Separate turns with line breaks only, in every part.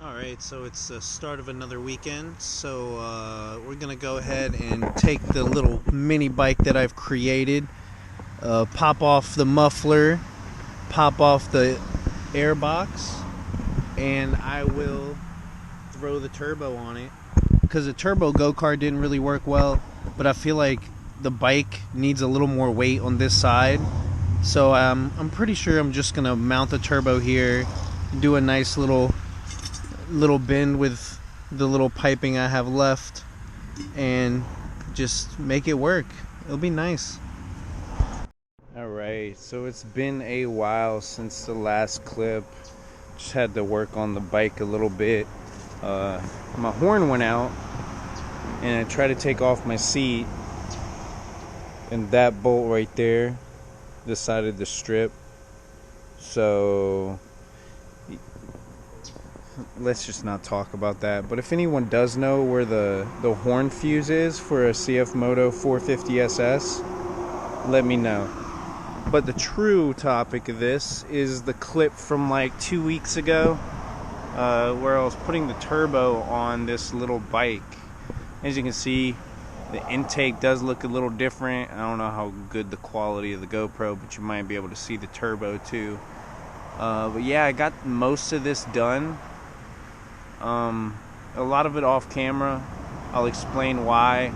Alright, so it's the start of another weekend, so we're gonna go ahead and take the little mini bike that I've created, pop off the muffler, pop off the air box, and I will throw the turbo on it. Because the turbo go-kart didn't really work well, but I feel like the bike needs a little more weight on this side. So I'm pretty sure I'm just gonna mount the turbo here, do a nice little bend with the little piping I have left, and just make it work. It'll be nice. Alright, so it's been a while since the last clip. Just had to work on the bike a little bit. My horn went out and I tried to take off my seat, and that bolt right there decided to strip. So let's just not talk about that. But if anyone does know where the horn fuse is for a CF Moto 450 SS, let me know. But the true topic of this is the clip from like 2 weeks ago, where I was putting the turbo on this little bike. As you can see, the intake does look a little different. I don't know how good the quality of the GoPro, but you might be able to see the turbo too. But yeah, I got most of this done. A lot of it off camera. I'll explain why.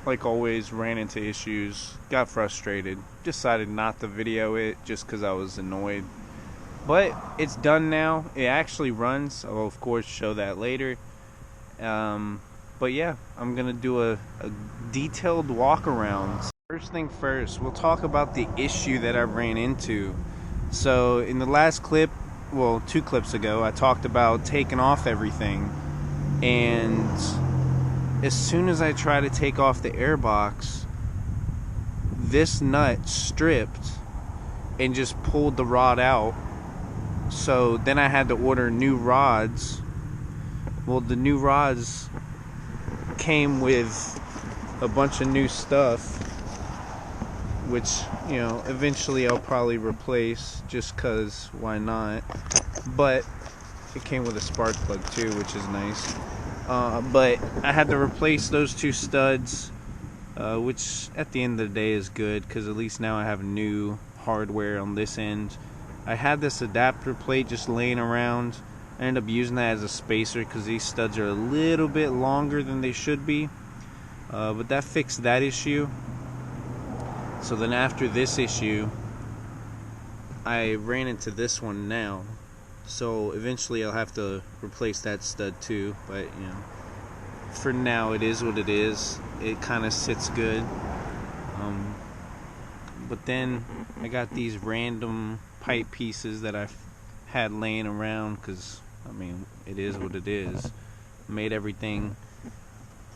Like always, ran into issues, got frustrated, decided not to video it just because I was annoyed. But it's done now. It actually runs. I'll of course show that later. But yeah, I'm gonna do a detailed walk around. First thing first, we'll talk about the issue that I ran into. So in the last clip, well, 2 clips ago, I talked about taking off everything, and as soon as I try to take off the airbox, this nut stripped and just pulled the rod out. So then I had to order new rods. Well, the new rods came with a bunch of new stuff, which, you know, eventually I'll probably replace just cause why not. But it came with a spark plug too, which is nice. But I had to replace those 2 studs, which at the end of the day is good, because at least now I have new hardware on this end. I had this adapter plate just laying around. I ended up using that as a spacer because these studs are a little bit longer than they should be. But that fixed that issue. So then after this issue, I ran into this one now. So eventually I'll have to replace that stud too. But, you know, for now it is what it is. It kind of sits good. But then I got these random pipe pieces that I've had laying around because, I mean, it is what it is. Made everything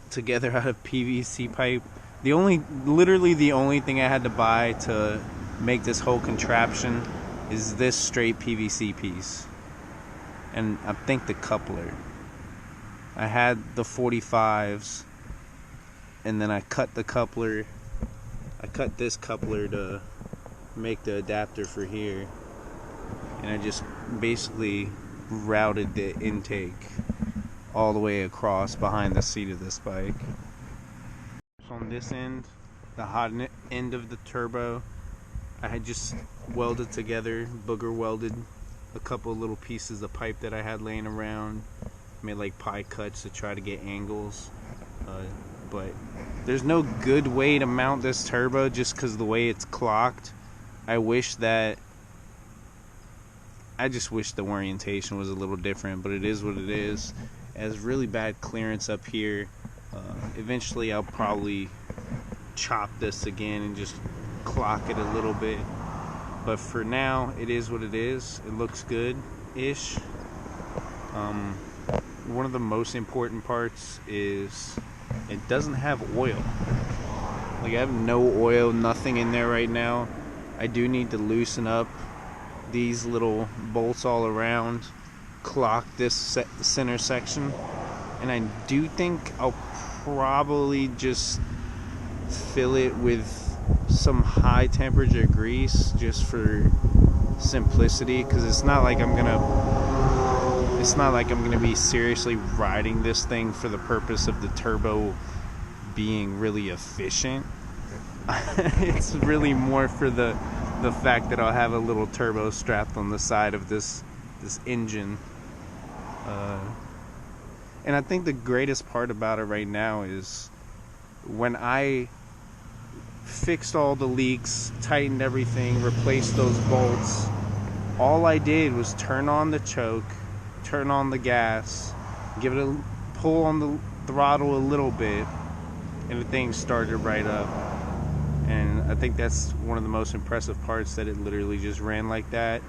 together out of PVC pipe. Literally the only thing I had to buy to make this whole contraption is this straight PVC piece, and I think the coupler. I had the 45s, and then I cut the coupler. I cut this coupler to make the adapter for here, and I just basically routed the intake all the way across behind the seat of this bike. On this end, the hot end of the turbo, I had just welded together, booger welded a couple little pieces of pipe that I had laying around, made like pie cuts to try to get angles. But there's no good way to mount this turbo just because of the way it's clocked. I just wish the orientation was a little different, but it is what it is. It has really bad clearance up here. Eventually I'll probably chop this again and just clock it a little bit. But for now, it is what it is. It looks good-ish. One of the most important parts is it doesn't have oil. Like, I have no oil, nothing in there right now. I do need to loosen up these little bolts all around, clock this center section, and I do think I'll probably just fill it with some high temperature grease just for simplicity, because it's not like I'm gonna be seriously riding this thing for the purpose of the turbo being really efficient. It's really more for the fact that I'll have a little turbo strapped on the side of this engine. And I think the greatest part about it right now is when I fixed all the leaks, tightened everything, replaced those bolts, all I did was turn on the choke, turn on the gas, give it a pull on the throttle a little bit, and the thing started right up. And I think that's one of the most impressive parts, that it literally just ran like that.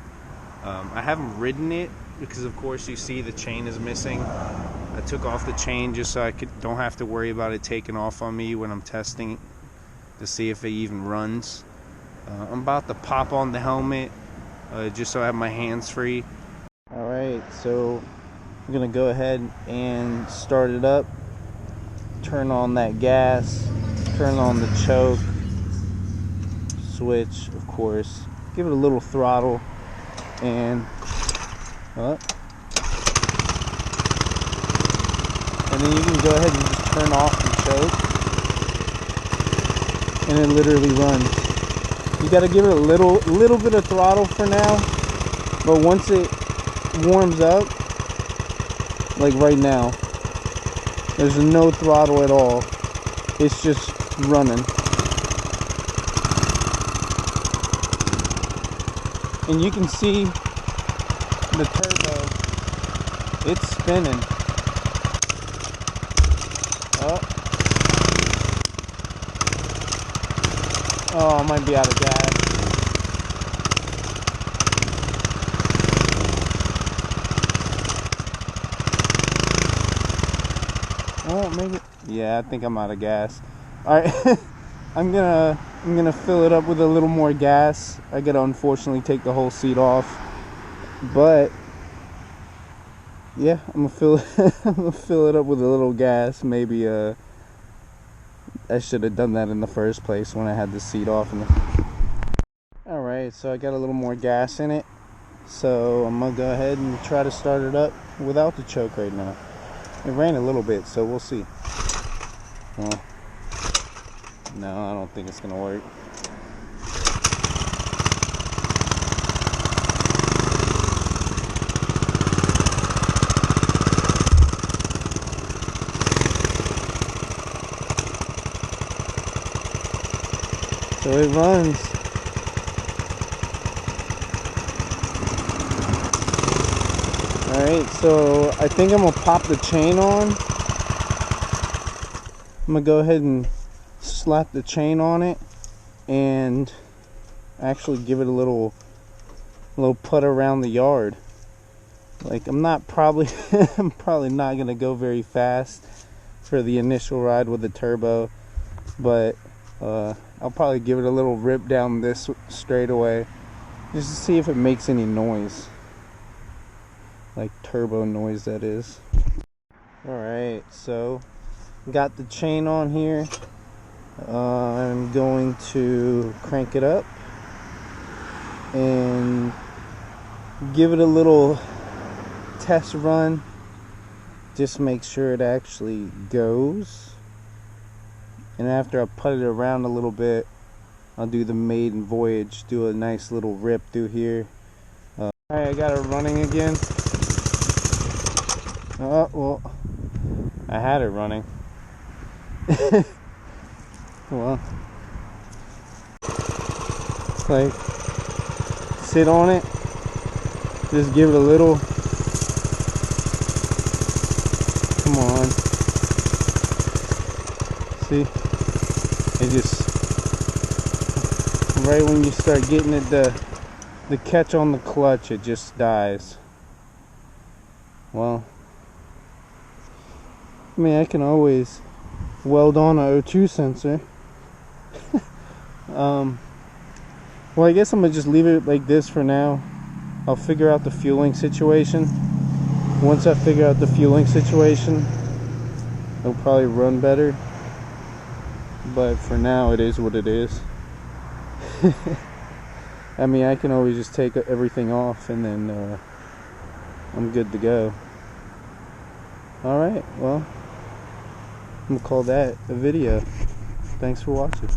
I haven't ridden it because, of course, you see the chain is missing. I took off the chain just so I don't have to worry about it taking off on me when I'm testing to see if it even runs. I'm about to pop on the helmet just so I have my hands free. Alright, so I'm gonna go ahead and start it up, turn on that gas, turn on the choke, switch, of course, give it a little throttle, and then you can go ahead and just turn off the choke, and it literally runs. You got to give it a little bit of throttle for now, but once it warms up, like right now, there's no throttle at all. It's just running. And you can see the turbo, it's spinning. Oh, I might be out of gas. Oh, maybe. Yeah, I think I'm out of gas. All right, I'm gonna fill it up with a little more gas. I gotta unfortunately take the whole seat off, but yeah, I'm gonna fill it up with a little gas. Maybe I should have done that in the first place when I had the seat off. All right, so I got a little more gas in it, so I'm gonna go ahead and try to start it up without the choke right now. It ran a little bit, so we'll see. Well, no, I don't think it's gonna work. So it runs. Alright, so I think I'm gonna pop the chain on. I'm gonna go ahead and slap the chain on it and actually give it a little put around the yard. Like, I'm probably not gonna go very fast for the initial ride with the turbo, but I'll probably give it a little rip down this straightaway just to see if it makes any noise, like turbo noise, that is. Alright, so got the chain on here. I'm going to crank it up and give it a little test run, just make sure it actually goes. And after I put it around a little bit, I'll do the maiden voyage, do a nice little rip through here. Alright, I got it running again. Oh, well, I had it running. Well, it's like, sit on it, just give it a little, come on, see, it just, right when you start getting it, the catch on the clutch, it just dies. Well, I mean, I can always weld on a O2 sensor. Well, I guess I'm gonna just leave it like this for now. I'll figure out the fueling situation. Once I figure out the fueling situation, it'll probably run better. But for now, it is what it is. I mean, I can always just take everything off and then I'm good to go. Alright, well, I'm gonna call that a video. Thanks for watching.